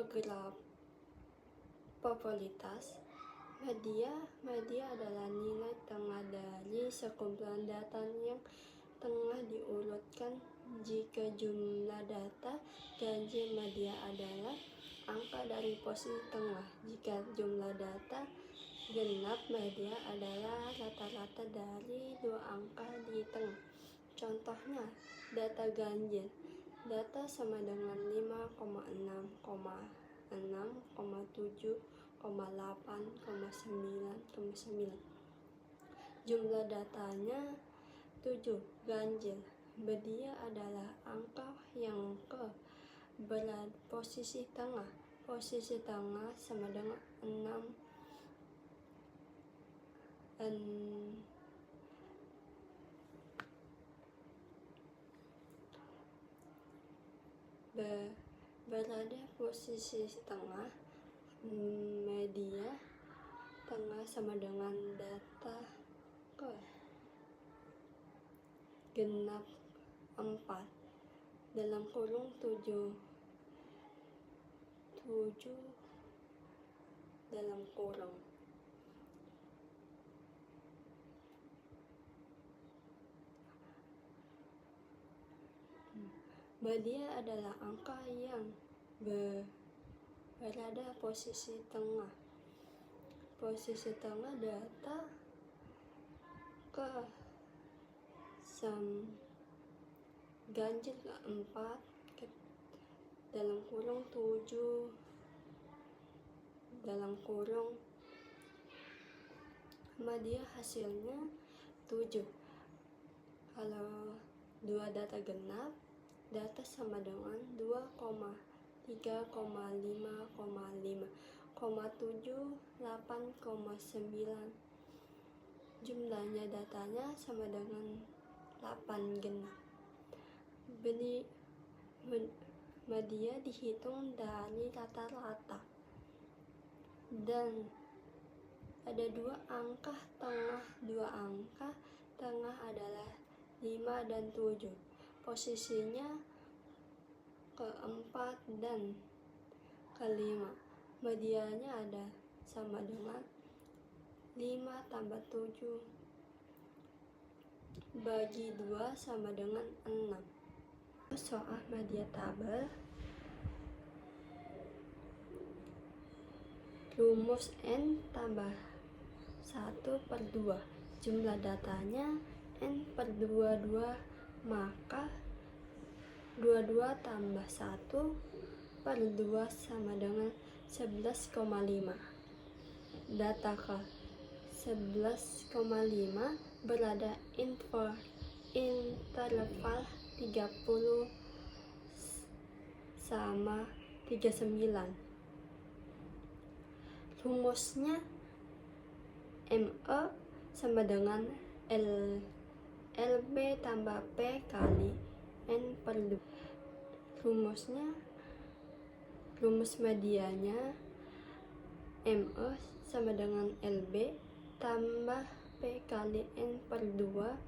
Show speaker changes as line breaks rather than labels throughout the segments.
graf popularitas. Media adalah nilai tengah dari sekumpulan data yang tengah diurutkan. Jika jumlah data ganjil, media adalah angka dari posisi tengah. Jika jumlah data genap, media adalah rata-rata dari dua angka di tengah. Contohnya, data ganjil. Data sama dengan 5,6, 6, 7, 8, 9,9. Jumlah datanya 7. Ganjil. Media adalah angka yang berada posisi tengah. Posisi tengah sama dengan 6, berada posisi tengah. Media tengah sama dengan data genap 4 dalam kurung 7 dalam kurung. Media adalah angka yang berada posisi tengah. Posisi tengah data ganjil 4 dalam kurung 7 dalam kurung. Media hasilnya 7. Kalau 2 data genap, data sama dengan 2,3,5,5,7, 8,9. Jumlahnya datanya sama dengan 8 genap. Media dihitung dari rata-rata dan ada dua angka tengah. Dua angka tengah adalah 5 dan 7. Posisinya ke-4 dan ke-5. Medianya ada sama dengan 5 tambah 7 bagi 2 sama dengan 6. Soal media tabel. Rumus N tambah 1/2. Jumlah datanya N per 22, maka 22 tambah 1/2 sama dengan 11,5. Data ke 11,5 berada interval 30 sama 39. Rumusnya ME sama dengan LB tambah P kali N per 2. Rumus medianya ME sama dengan LB tambah P kali N per 2.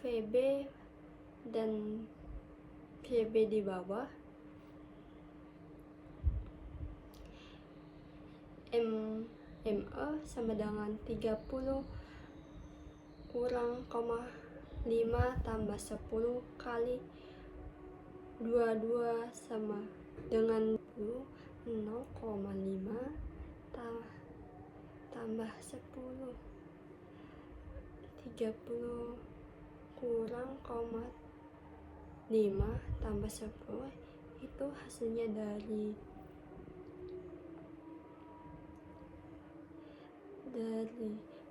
VB dan VB di bawah. ME sama dengan 30 kurang 5 tambah 10 kali 22 sama dengan 0,5 tambah 10. 30 kurang 5 tambah 10 itu hasilnya dari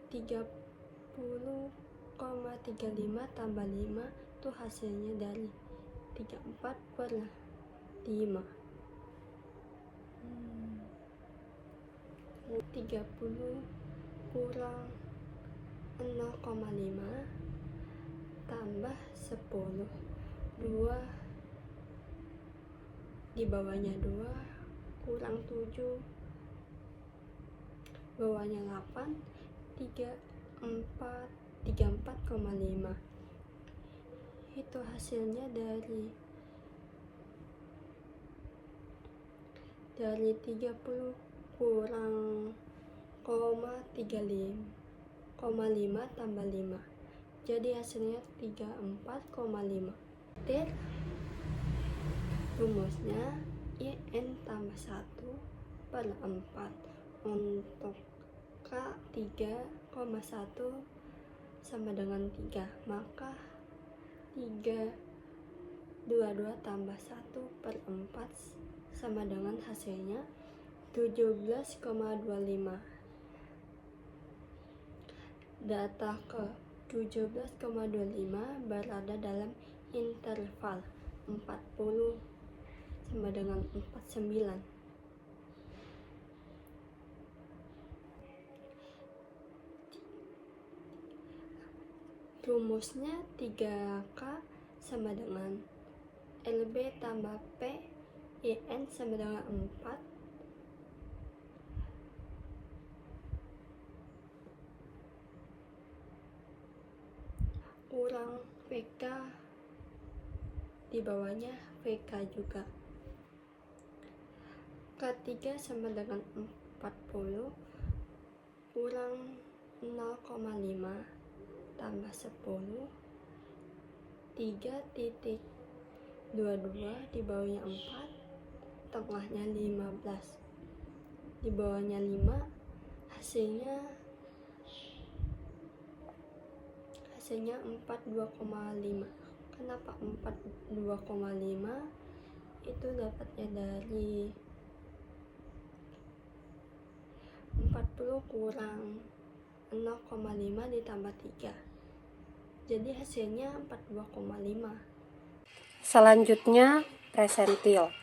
30,35 tambah 5 itu hasilnya dari 34/5. 30 kurang 0,5 tambah 10, 2 di bawahnya 2 kurang 7, bawahnya 8, 34,5. Itu hasilnya dari dari 30 kurang 0,5 tambah 5. Jadi hasilnya 34,5. Rumusnya IN tambah 1 per 4 untuk K 3,1 sama dengan 3, maka 322 tambah 1 per 4 sama dengan hasilnya 17,25. Data ke 17,25 berada dalam interval 40 sama dengan 49. Rumusnya 3K sama dengan LB tambah P IN sama dengan 4 kurang VK, di bawahnya VK juga. K3 sama dengan 40 kurang 0,5 tambah 10, 3,22 di bawahnya 4, tengahnya 15, di bawahnya 5, hasilnya 42,5. Kenapa 42,5? Itu dapatnya dari 40 kurang 0,5 ditambah 3. Jadi hasilnya 42,5.
Selanjutnya, presentil.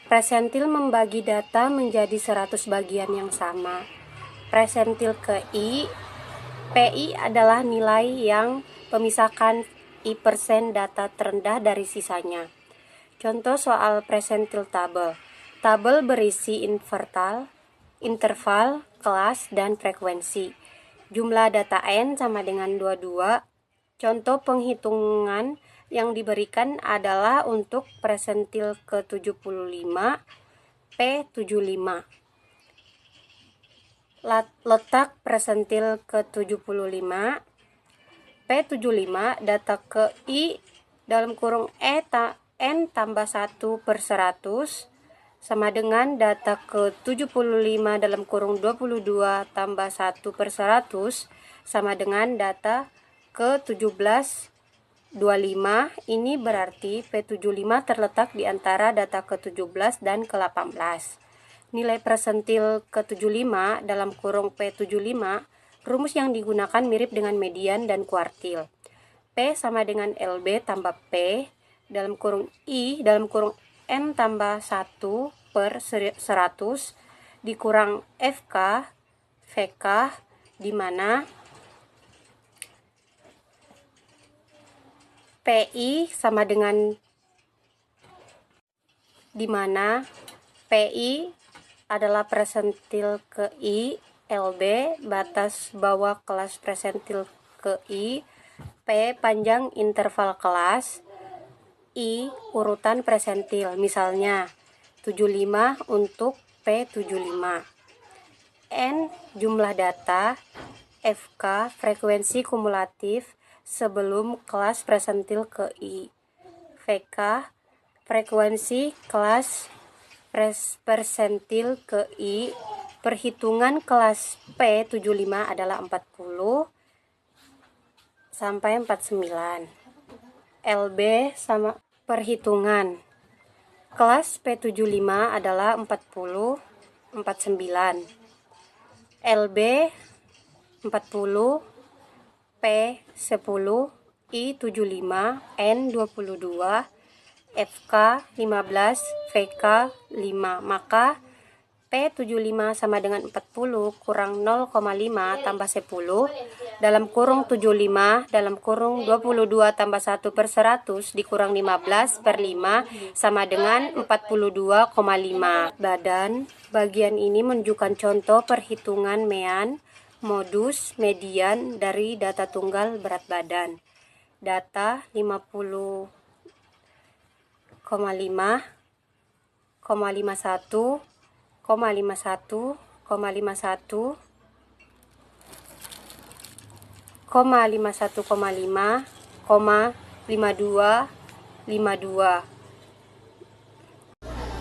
Presentil membagi data menjadi 100 bagian yang sama. Presentil ke I, PI adalah nilai yang memisahkan I% data terendah dari sisanya. Contoh soal presentil tabel. Tabel berisi interval, kelas, dan frekuensi. Jumlah data N sama dengan 22. Contoh penghitungan yang diberikan adalah untuk presentil ke-75, P75. Letak presentil ke-75, P75, data ke I dalam kurung N tambah 1 per 100 sama dengan data ke-75 dalam kurung 22 tambah 1 per 100 sama dengan data ke-1725. Ini berarti P75 terletak di antara data ke-17 dan ke-18. Nilai presentil ke-75 dalam kurung P75, rumus yang digunakan mirip dengan median dan kuartil. P sama dengan LB tambah P dalam kurung I dalam kurung N tambah 1 per 100 dikurang FK, VK, di mana PI sama dengan PI adalah presentil ke I, LB batas bawah kelas presentil ke I, P panjang interval kelas, I urutan presentil, misalnya 75 untuk P75. N jumlah data, FK frekuensi kumulatif sebelum kelas presentil ke I, VK frekuensi kelas presentil ke I. Perhitungan kelas P75 adalah 40 sampai 49. LB sama perhitungan kelas P75 adalah 40, 49. LB 40, P10, I75, N22, FK 15, VK 5. Maka P75 sama dengan 40 kurang 0,5 tambah 10 dalam kurung 75 dalam kurung 22 tambah 1 per 100 dikurang 15 per 5 sama dengan 42,5. Bagian ini menunjukkan contoh perhitungan mean, modus, median dari data tunggal berat badan. Data 50,5, 51, 51, 51, 51,5, 52, 52.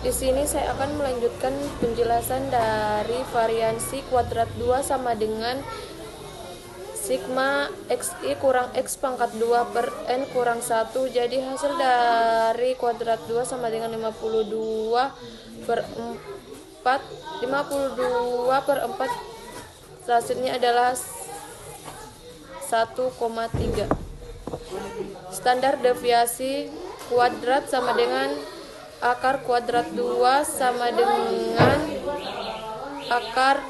Di sini saya akan melanjutkan penjelasan dari variansi kuadrat 2 sama dengan sigma xi kurang x pangkat 2 per n kurang 1. Jadi hasil dari kuadrat 2 sama dengan 52 per 4. 52 per 4 hasilnya adalah 1,3. Standar deviasi kuadrat sama dengan akar kuadrat 2 sama dengan akar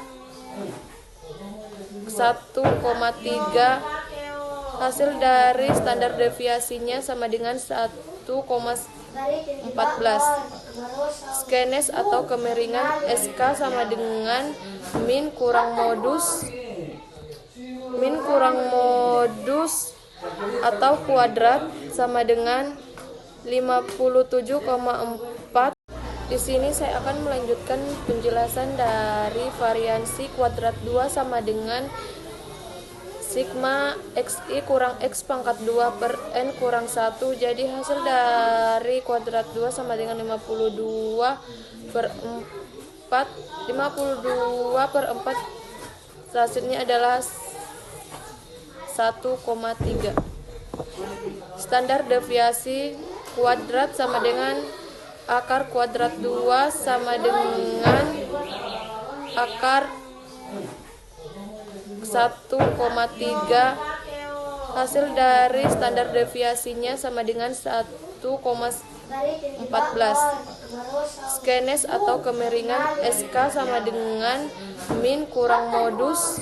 1,3. Hasil dari standar deviasinya sama dengan 1,14. Skenes atau kemiringan SK sama dengan min kurang modus atau kuadrat sama dengan 57,4. Di sini saya akan melanjutkan penjelasan dari variansi kuadrat 2 sama dengan sigma xi kurang x pangkat 2 per n kurang 1. Jadi hasil dari kuadrat 2 sama dengan 52 per 4. 52 per 4 hasilnya adalah 1,3. Standar deviasi kuadrat sama dengan akar kuadrat 2 sama dengan akar 1,3. Hasil dari standar deviasinya sama dengan 1,14. Skenes atau kemiringan SK sama dengan min kurang modus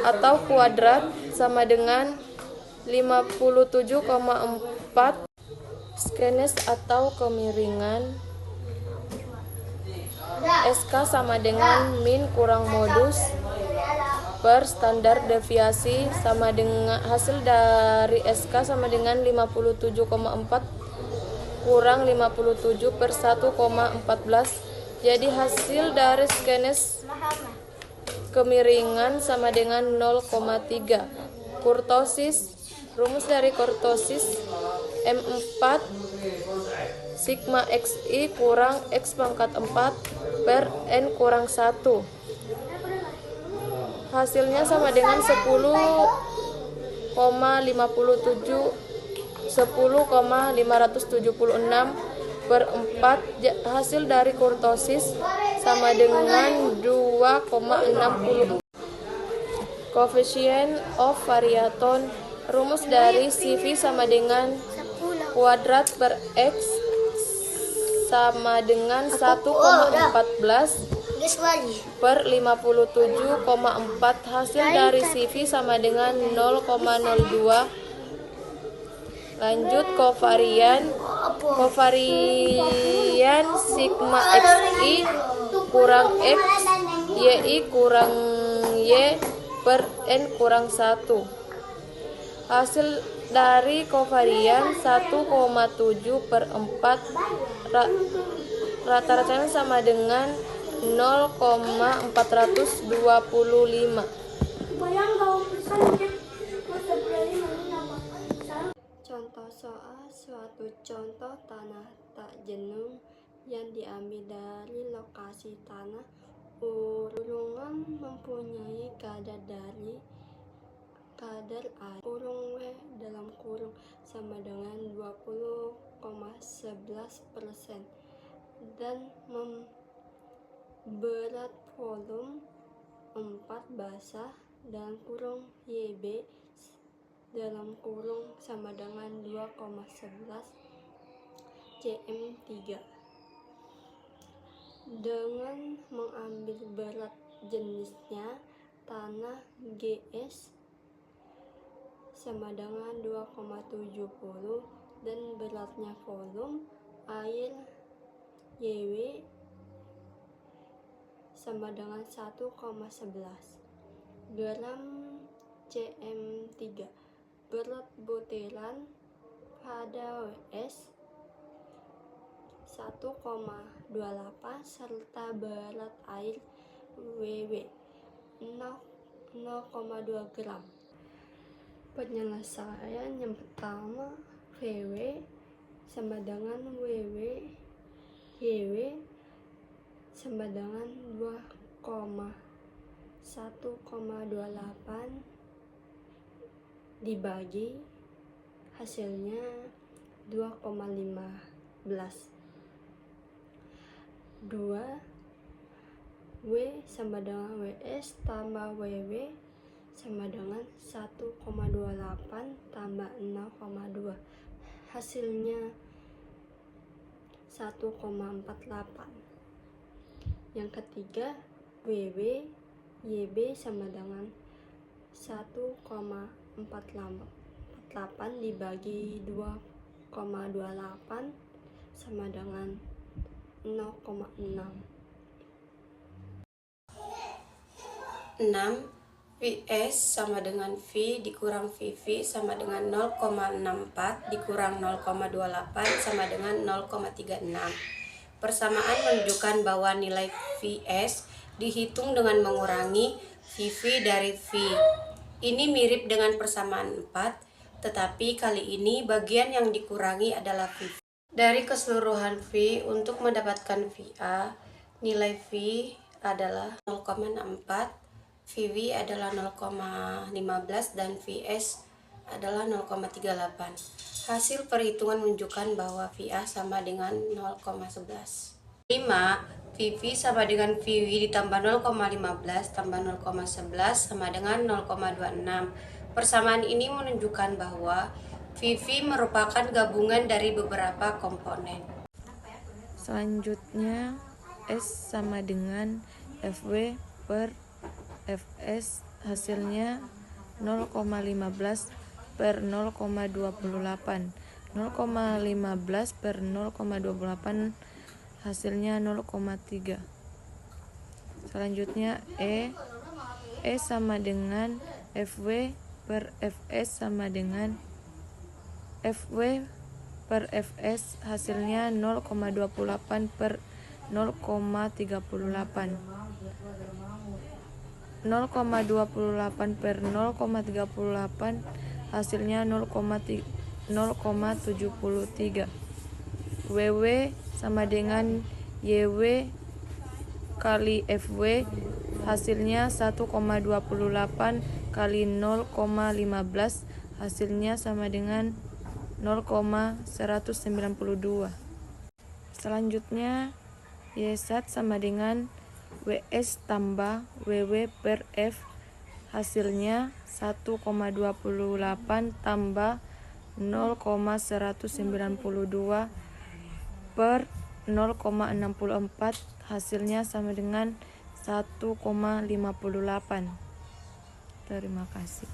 atau kuadrat sama dengan 57,4. Skenes atau kemiringan SK sama dengan min kurang modus per standar deviasi sama dengan hasil dari SK sama dengan 57,4 kurang 57 per 1,14. Jadi hasil dari skenes kemiringan sama dengan 0,3. Kurtosis, rumus dari kurtosis M4 sigma xi kurang x pangkat 4 per n kurang 1. Hasilnya sama dengan 10,576 per 4. Hasil dari kurtosis sama dengan 2,60. Coefficient of variaton, rumus dari CV sama dengan kuadrat per X sama dengan 1,14 per 57,4. Hasil dari CV sama dengan 0,02. Lanjut kovarian sigma xi kurang x yi kurang y per n kurang 1. Hasil dari kovarian 1,7 per 4. Rata-ratanya sama dengan 0,425.
Contoh soal suatu contoh tanah tak jenuh yang diambil dari lokasi tanah urungan mempunyai kadar air kurung W dalam kurung sama dengan 20,11% dan berat volume 4 basah dalam kurung YB dalam kurung sama dengan 2,11 cm3. Dengan mengambil berat jenisnya tanah GS sama dengan 2,70 dan beratnya volume air YW sama dengan 1,11 gram cm3. Berat butiran pada WS 1,28 serta berat air WW 0,2 gram. Penyelesaian yang pertama, VW sama dengan WW, YW sama dengan 1,28 dibagi hasilnya 2,15. 2 W sama dengan WS tambah WW sama dengan 1,28 tambah 0,2, hasilnya 1,48. Yang ketiga, WW YB sama dengan 1,48 dibagi 2,28 sama dengan 0,6.
6. VS sama dengan V dikurang VV sama dengan 0,64 dikurang 0,28 sama dengan 0,36. Persamaan menunjukkan bahwa nilai VS dihitung dengan mengurangi VV dari V. Ini mirip dengan persamaan 4, tetapi kali ini bagian yang dikurangi adalah VV. Dari keseluruhan V, untuk mendapatkan VA, nilai V adalah 0,64, VV adalah 0,15 dan VS adalah 0,38. Hasil perhitungan menunjukkan bahwa VA sama dengan 0,11. 5. VV sama dengan VW ditambah 0,15 tambah 0,11 sama dengan 0,26. Persamaan ini menunjukkan bahwa VV merupakan gabungan dari beberapa komponen.
Selanjutnya, S sama dengan FW per Fs, hasilnya 0,15 per 0,28. 0,15 per 0,28 hasilnya 0,3. Selanjutnya E sama dengan FW per Fs sama dengan FW per Fs, hasilnya 0,28 per 0,38. 0,28 per 0,38 hasilnya 0,73. WW sama dengan YW kali FW, hasilnya 1,28 kali 0,15 hasilnya sama dengan 0,192. Selanjutnya Y1 sama dengan WS tambah WW per F, hasilnya 1,28 tambah 0,192 per 0,64 hasilnya sama dengan 1,58. Terima kasih.